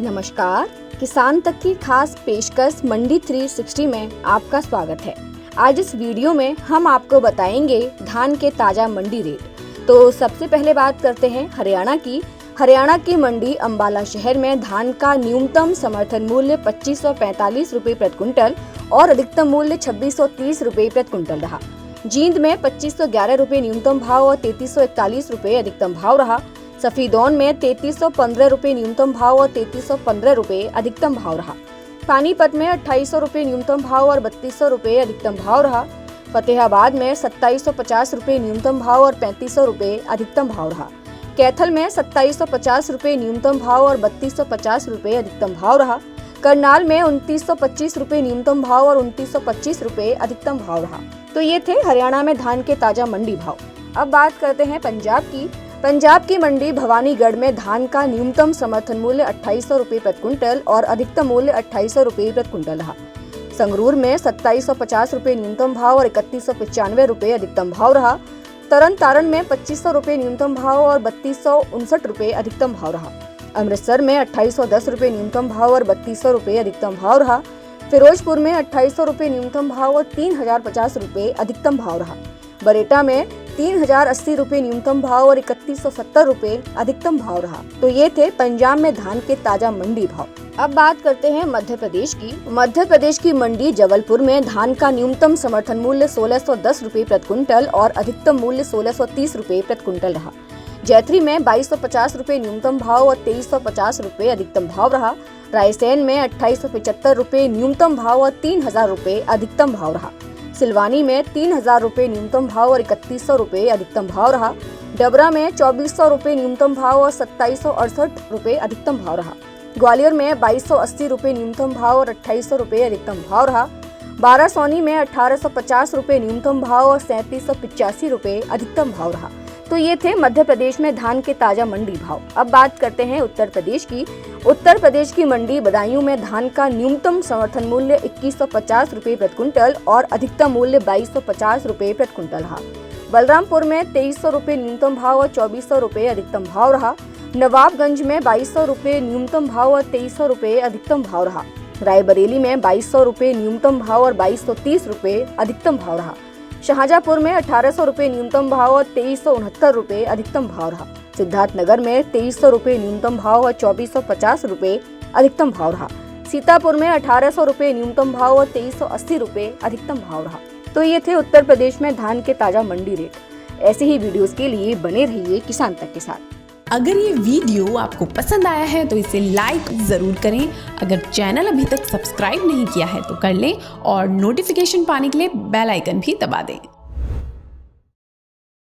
नमस्कार, किसान तक की खास पेशकश मंडी 360 में आपका स्वागत है। आज इस वीडियो में हम आपको बताएंगे धान के ताजा मंडी रेट। तो सबसे पहले बात करते हैं हरियाणा की। हरियाणा की मंडी अंबाला शहर में धान का न्यूनतम समर्थन मूल्य 2545 रुपए प्रति क्विंटल और अधिकतम मूल्य 2630 रुपए प्रति क्विंटल रहा। जींद में 2511 रुपए न्यूनतम भाव और 3341 रुपए अधिकतम भाव रहा। सफीदौन में 3315 रुपए न्यूनतम भाव और 3315 रुपए अधिकतम भाव रहा। पानीपत में 2800 रुपए न्यूनतम भाव और 3200 रुपए अधिकतम भाव रहा। फतेहाबाद में 2750 रुपए न्यूनतम भाव और 3500 रुपए अधिकतम भाव रहा। कैथल में 2750 रुपए न्यूनतम भाव और 3250 रुपए अधिकतम भाव रहा। करनाल में 2925 रुपए न्यूनतम भाव और 2925 रुपए अधिकतम भाव रहा। तो ये थे हरियाणा में धान के ताजा मंडी भाव। अब बात करते हैं पंजाब की। पंजाब की मंडी भवानीगढ़ में धान का न्यूनतम समर्थन मूल्य 2800 रुपए प्रति क्विंटल और अधिकतम मूल्य 2800 रुपए प्रति क्विंटल रहा। संगरूर में 2750 रुपए न्यूनतम भाव और 3195 रुपए अधिकतम भाव रहा। तरन तारण में 2500 रुपए न्यूनतम भाव और 3259 रुपए अधिकतम भाव रहा। अमृतसर में 2810 रुपए न्यूनतम भाव और 3200 रुपए अधिकतम भाव रहा। फिरोजपुर में 2800 रुपए न्यूनतम भाव और 3050 रुपए अधिकतम भाव रहा। बरेटा में 3080 रुपए न्यूनतम भाव और 3170 रुपए अधिकतम भाव रहा। तो ये थे पंजाब में धान के ताजा मंडी भाव। अब बात करते हैं मध्य प्रदेश की। मध्य प्रदेश की मंडी जबलपुर में धान का न्यूनतम समर्थन मूल्य 1610 रुपए प्रति क्विंटल और अधिकतम मूल्य 1630 रुपए प्रति क्विंटल रहा। जैतरी में 2250 रुपए न्यूनतम भाव और 2350 रुपए अधिकतम भाव रहा। रायसेन में 2875 रुपए न्यूनतम भाव और 3000 रुपए अधिकतम भाव रहा। सिलवानी में 3000 रुपए न्यूनतम भाव और 3100 रुपए अधिकतम भाव रहा। डबरा में 2400 रुपए न्यूनतम भाव और 2768 रुपए अधिकतम भाव रहा। ग्वालियर में 2280 रुपए न्यूनतम भाव और 2800 रुपए अधिकतम भाव रहा। बारासोनी में 1850 रुपए न्यूनतम भाव और 3785 रुपए अधिकतम भाव रहा। तो ये थे मध्य प्रदेश में धान के ताजा मंडी भाव। अब बात करते हैं उत्तर प्रदेश की। उत्तर प्रदेश की मंडी बदायूं में धान का न्यूनतम समर्थन मूल्य 2150 रुपए प्रति क्विंटल और अधिकतम मूल्य 2250 रुपए प्रति क्विंटल रहा। बलरामपुर में 2300 रुपए न्यूनतम भाव और 2400 रुपए अधिकतम भाव रहा। नवाबगंज में 2200 रुपए न्यूनतम भाव और 2300 रुपए अधिकतम भाव रहा। रायबरेली में 2200 रुपए न्यूनतम भाव और 2230 रुपए अधिकतम भाव रहा। शाहजहांपुर में 1800 रुपए न्यूनतम भाव और 2369 रुपए अधिकतम भाव रहा। सिद्धार्थनगर में 2300 रुपए न्यूनतम भाव और 2450 रुपए अधिकतम भाव रहा। सीतापुर में 1800 रुपए न्यूनतम भाव और 2380 रुपए अधिकतम भाव रहा। तो ये थे उत्तर प्रदेश में धान के ताजा मंडी रेट। ऐसे ही वीडियोस के लिए बने रहिए किसान तक के साथ। अगर ये वीडियो आपको पसंद आया है तो इसे लाइक ज़रूर करें। अगर चैनल अभी तक सब्सक्राइब नहीं किया है तो कर लें और नोटिफिकेशन पाने के लिए बेल आइकन भी दबा दें।